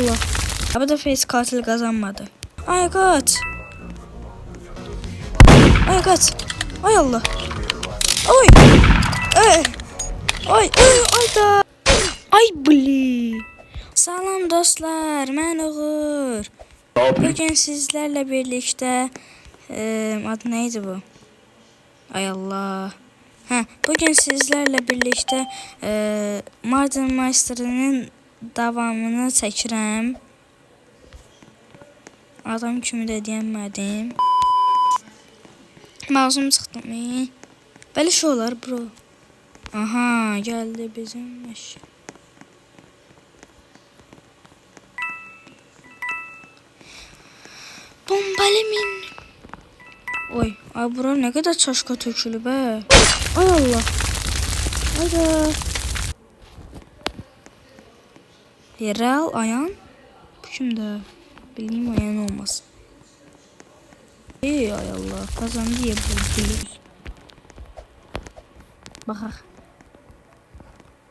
Allah. Bu da face katil kazanmadı. Ay kaç. Ay kaç. Ay Allah. Ay. Ay. Ay da. Ay bli. Salam dostlar, mən Uğur. Bugün sizlerle birlikte adı neydi bu? Ay Allah. Bugün sizlerle birlikte Mardin Meister'ın davamını çəkirəm. Adam kimi də deyəmədim. Mağazım çıxdı mı? Belə şey olar bro. Aha, geldi bizim eşya. Bombalı min. Oy, ay bura ne kadar çaşka tökülü be. Ay Allah. Hayda. Real ayan. Bu kimde? Bildiğim ayan olmaz. Ay Allah. Kazandı ya bu bilir. Bak.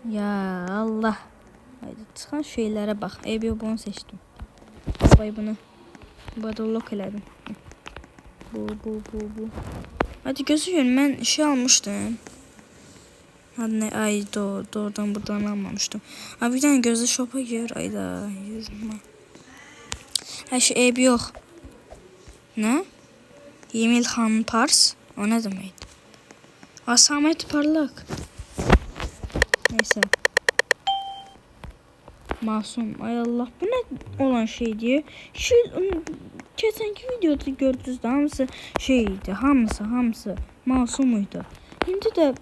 Ya Allah. Haydi çıkan şeylere bak. bunu seçtim. Vay bunu. Badolok elədim. Bu. Hadi gözüyün, ben şey almıştım. Hadi ne? Ay doğrudan buradan almamıştım. Abi bir tane gözlü şopa gir. Ayda yüzüme. Her şey ev yok. Ne? Yemil Han Pars. O ne demek? Asamet Parlak. Neyse. Masum. Ay Allah. Bu ne olan şey diye. Geçenki videoda gördünüz de hamısı şeydi. Hamısı masumuydu. Şimdi de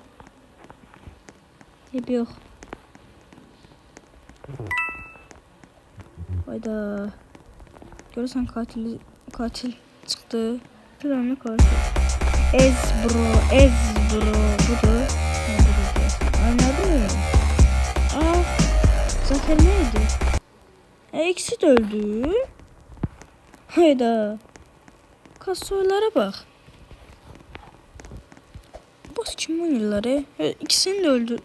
hep yok. Hayda. Görürsen katil çıktı. Planı katil. Ez bro. Budur. Anladın mı? Zafer neydi? İkisi de öldü. Hayda. Kasoylara bak. Boss kim oynuyorlar? İkisini de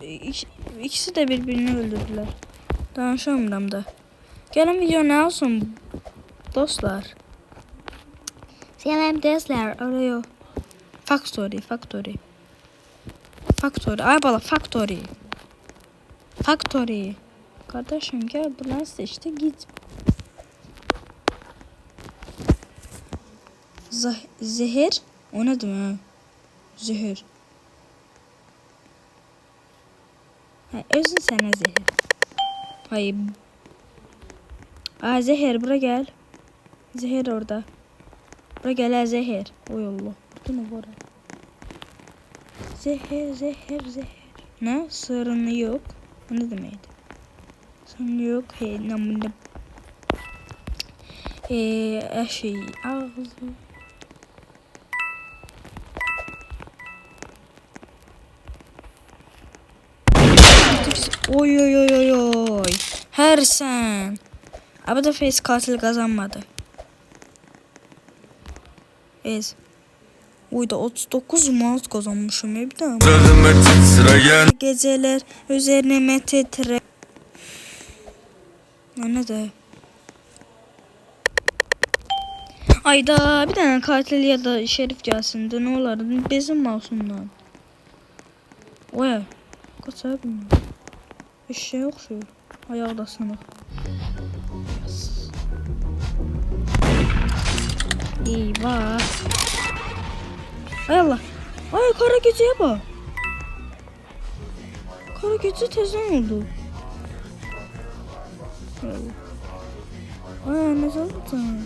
İkisi de birbirini öldürdüler. Danışamıram da. Gelin video ne olsun dostlar. Selam dostlar. Arıyor. Factory. Ay bala Factory. Kardeşim gel buradan seçti git. Zehir. O ne demek? Zehir. Özün sana zehir. Hayır. Zehir buraya gel. Zehir orada. Buraya gel zehir. Oy Allah. Bu ne var? Zehir. Ne? Sırrını yok. O ne demeydi? Sırrını yok. Hey namında. Şey ağzı. Oy. Her sen. Abi da face katil kazanmadı. Uyda 39 manat kazanmışım ya bir daha. Geceler üzerine titre. Ne de? Ayda bir tane katil ya da şerif gelsin de ne olar bizim masumdan. Oya. Kaç abi? Bir şey yok şu. Ayağda sınıf. Eyvah. Ay Allah. Ay kara geceye bak. Kara gece tezden oldu. Ay ne zaten.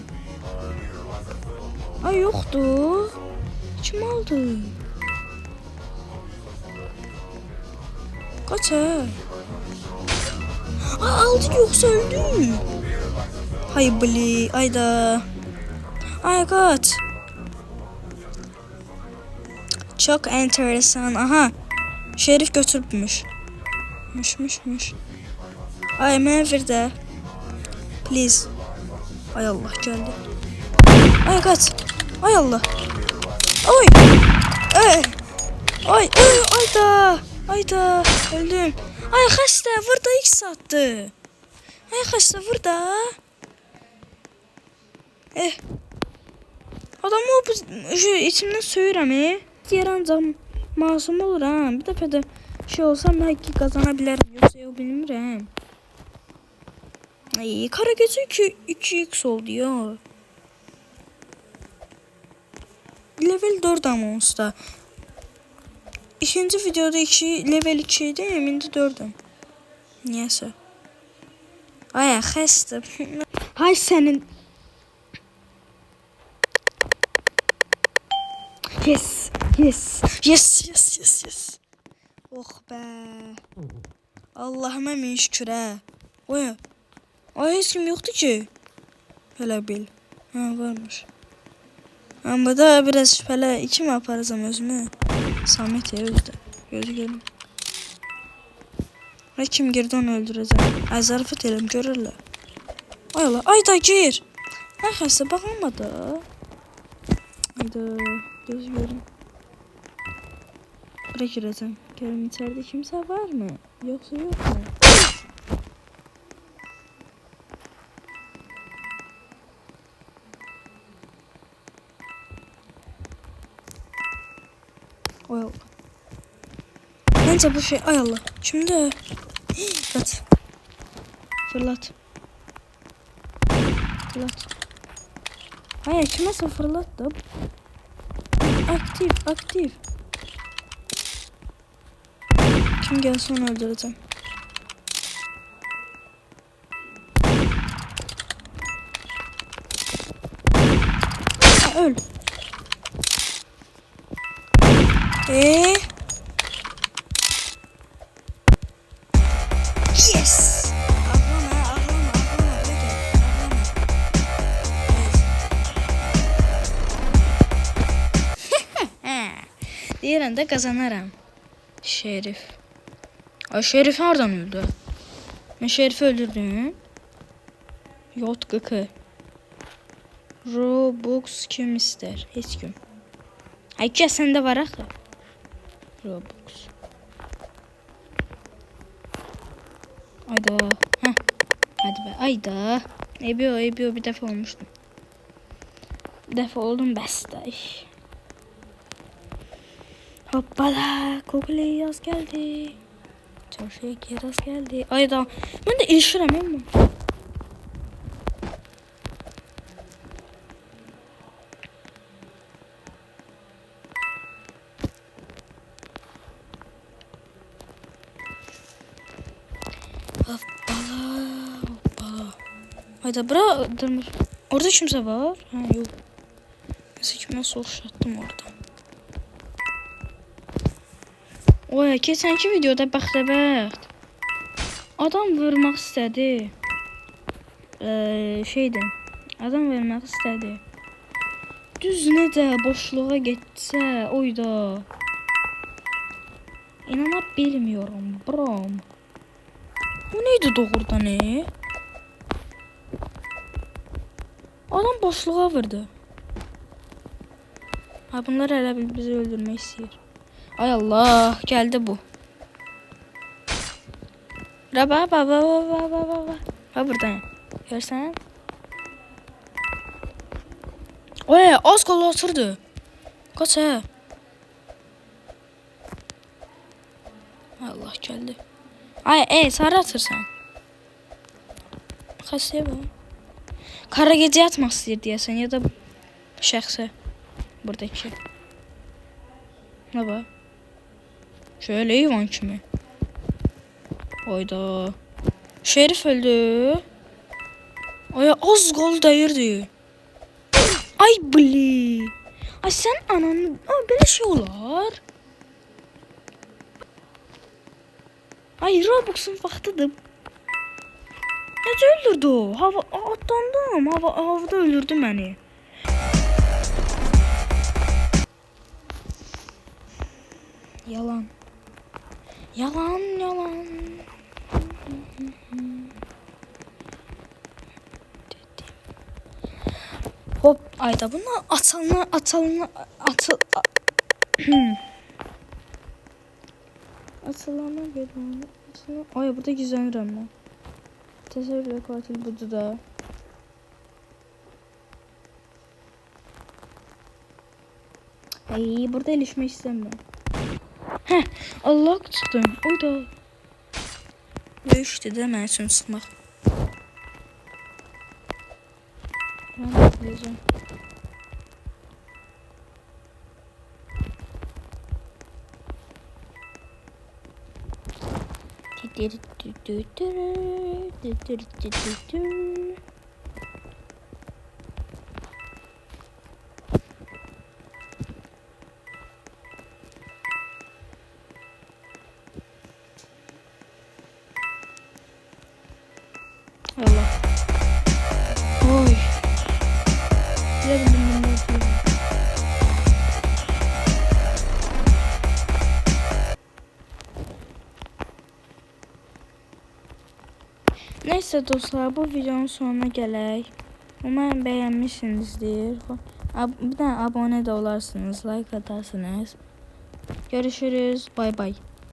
Ay yoktu. Kim aldı? Kaç aldı yoksa öldü. Hay bli. Ayda. Ay kaç. Çok enteresan. Aha. Şerif götürmüş. Mış. Ay mənə de. Please. Ay Allah geldi. Ay kaç. Ay Allah. Oy. Ayda. Öldüm. Ay xəstə burada X attı. Ay xəstə burada. Adamı o içimdən söyürəm. Yer ancaq masum oluram. Bir dəfə də şey olsam belki qazana bilərəm. Yoxsa yox bilmirəm. Ay, kara gecə 2x oldu ya. Level 4 ama onsda. İkinci videoda level 2 idi, indi 4'üm. Niyəsə. Ay, xəstəm. Hay sənin. Yes. Oh be. Allah'ıma min şükür ha. Oya. Ay, heç kim yoxdur ki. Hələ bil. Ha, varmış. Amma da biraz şüphələ. İki mi aparacam özümü? Samet ya özdə. Gözü görüm. Ve kim girdi onu öldürəcəm. Ay, zarafat eləm, görürlər. Ay Allah, ay da gir. Ay xəstə, baxma da. Hayda, gözü görüm. Buraya girəcəm. Görüm içeride kimse var mı? Yoksa yok mu? Ay Allah. Bence bu şey, ay Allah. Şimdi kaç. Fırlat. Hayır, kime fırlattım? Aktif. Kim gelse onu öldüreceğim. Ha, öl. Yes. Ağlama. Deyirəm də kazanaram. Şerif. Ay, Şerif hardan öldü? Ben Şerif'i öldürdüm. JQK. Robux kim ister? Heç kim. Ay, ki səndə var axı. Robux. Ayda. Hə. Hadi be. Ayda. Ebio bir dəfə olmuşdu. Bir dəfə oldum bəsdə. Hoppala. Google yaz geldi. Çarşıya yaz geldi. Ayda. Ben de ilişirəm ama. Hoppala. Hayda, bura durmuş. Orada kimse var? Ha, yok. Neyse ki ben soğuşlattım orada. Oya, keçənki videoda bəxtəbəxt adam vurmaq istədi. Adam vermək istədi. Düz necə boşluğa getsə, oyda. İnana bilmiyorum, brom. Bu neydi doğrudan Adam boşluğa vurdu. Ha, bunlar hələ bil bizi öldürmək istəyir. Ay Allah, geldi bu. Baba. Ha, buradan. Görsen. Oy, az kolu oturdu. Kaç ha. Allah geldi. Ay, sarı atırsan. Kaçaya bak. Kara gece yatmak istəyir deyəsən ya da şəxsə. Buradaki. Ne bak. Şöyle hayvan kimi. Oyda. Şerif öldü. Ay, az gol değirdi. Ay bli. Ay sen ananı. Ay, böyle şey olar. Ay, Robux'un vaxtıdır. Necə öldürdü o? Atlandım. Havada öldürdü beni. Yalan. Hop, ayda bunu atılına atılana verin. Ay, burada gizlenirim ben. Təsəvvürlə katil budur da. Ay burada ilişmek istemiyorum. Heh, Allah çıxdım. O da. Böyüşdü də mən üçün sıxmaq. Ben atlayacağım. Allah. Oy. Bilebildim bunu. Neyse dostlar, bu videonun sonuna gələk. Umarım beğenmişsinizdir. Bir de abone de olarsınız, like atarsınız. Görüşürüz. Bay bay.